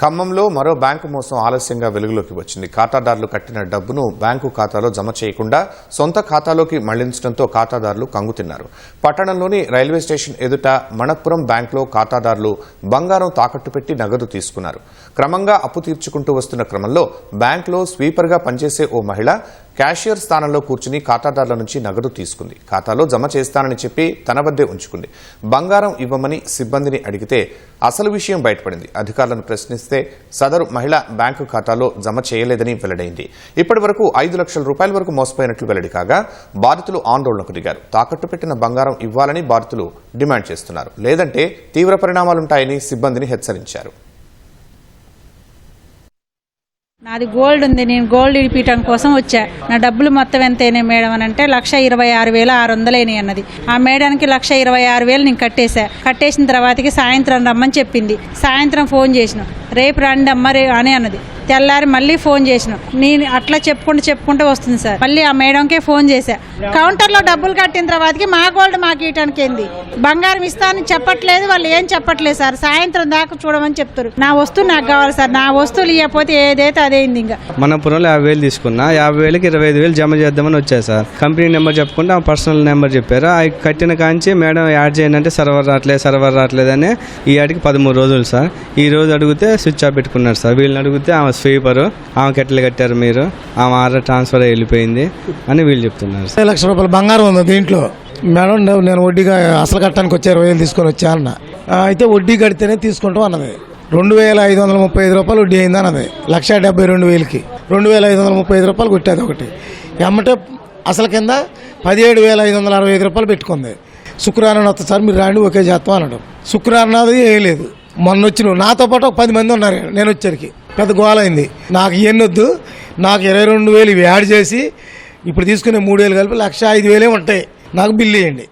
ఖమ్మంలో మరో బ్యాంకు మోసం ఆలస్యంగా వెలుగులోకి వచ్చింది. ఖాతాదారులు కట్టిన డబ్బును బ్యాంకు ఖాతాలో జమ చేయకుండా సొంత ఖాతాలోకి మళ్లించడంతో ఖాతాదారులు కంగుతిన్నారు. పట్టణంలోని రైల్వే స్టేషన్ ఎదుట మణప్పురం బ్యాంకులో ఖాతాదారులు బంగారం తాకట్టు పెట్టి నగదు తీసుకున్నారు. క్రమంగా అప్పు తీర్చుకుంటూ వస్తున్న క్రమంలో బ్యాంకులో స్వీపర్గా పనిచేసే ఓ మహిళ క్యాషియర్ స్థానంలో కూర్చుని ఖాతాదారుల నుంచి నగదు తీసుకుంది. ఖాతాలో జమ చేస్తానని చెప్పి తన వద్దే ఉంచుకుంది. బంగారం ఇవ్వమని సిబ్బందిని అడిగితే అసలు విషయం బయటపడింది. అధికారులను ప్రశ్నిస్తే సదరు మహిళ బ్యాంకు ఖాతాలో జమ చేయలేదని వెల్లడైంది. ఇప్పటి వరకు 5 లక్షల రూపాయల వరకు మోసపోయినట్లు వెల్లడి కాగా బాధితులు ఆందోళనకు దిగారు. తాకట్టు పెట్టిన బంగారం ఇవ్వాలని బాధితులు డిమాండ్ చేస్తున్నారు. లేదంటే తీవ్ర పరిణామాలుంటాయని సిబ్బందిని హెచ్చరించారు. నాది గోల్డ్ ఉంది. నేను గోల్డ్ ఇడిపించడం కోసం వచ్చా. నా డబ్బులు మొత్తం ఎంతైనా మేడం అని అంటే 1,26,600 అన్నది. ఆ మేడానికి 1,26,000 నేను కట్టేసిన తర్వాతకి సాయంత్రం రమ్మని చెప్పింది. సాయంత్రం ఫోన్ చేసిన, రేపు రండి అమ్మ అని అన్నది. తెల్లారి మళ్ళీ ఫోన్ చేసిన. నేను అట్లా చెప్పుకుంటూ వస్తుంది సార్. మళ్ళీ ఆ మేడంకే ఫోన్ చేశా. కౌంటర్లో డబ్బులు కట్టిన తర్వాతకి మా గోల్డ్ మాకు ఇవ్వడానికి ఏంది, బంగారం ఇస్తానని చెప్పట్లేదు. వాళ్ళు ఏం చెప్పట్లేదు సార్. సాయంత్రం దాకా చూడమని చెప్తారు. నా వస్తువు నాకు కావాలి సార్. నా వస్తువులు ఇవ్వకపోతే ఏదైతే అదేంది. ఇంకా మనపురంలో 50,000 తీసుకున్నా. 50,000కి 25,000 జమ చేద్దామని వచ్చాయి సార్. కంపెనీ నెంబర్ చెప్పుకుంటే ఆ పర్సనల్ నెంబర్ చెప్పారు. అవి కట్టిన కాంచి మేడం యాడ్ చేయండి, సర్వర్ రావట్లేదని ఈ ఆడికి 13 రోజులు సార్. ఈ రోజు అడిగితే స్విచ్ ఆఫ్ పెట్టుకున్నారు సార్. వీళ్ళని అడిగితే ఆమె స్వీపరు, ఆమె ఎట్లా కట్టారు మీరు, ఆమె ఆర్డర్ ట్రాన్స్ఫర్ వెళ్ళిపోయింది అని వీళ్ళు చెప్తున్నారు. 5 లక్షల రూపాయల బంగారం ఉంది దీంట్లో. మేడం నేను వడ్డీగా అసలు కట్టడానికి వచ్చే 20,000 తీసుకొని వచ్చా అన్న. అయితే వడ్డీ కడితేనే తీసుకుంటాం అన్నది. 2,535 రూపాయలు వడ్డీ అయింది అన్నది. 1,72,000కి 2,535 రూపాయలు కొట్టేది ఒకటి. ఎమ్మటే అసలు కింద 17,565 రూపాయలు పెట్టుకుంది. శుక్రవారం వస్తుంది సార్, మీరు రాండి ఓకే చేస్తాం అనడం. శుక్రవారం నాది ఏం లేదు. మొన్న వచ్చిన నాతో పాటు ఒక 10 మంది ఉన్నారు. నేను వచ్చరికి పెద్ద గోలైంది. నాకు ఇవన్నీ వద్దు, నాకు 22,000 ఇవి యాడ్ చేసి ఇప్పుడు తీసుకునే 3,000 కలిపి 1,05,000 ఉంటాయి, నాకు బిల్లు ఇవ్వండి.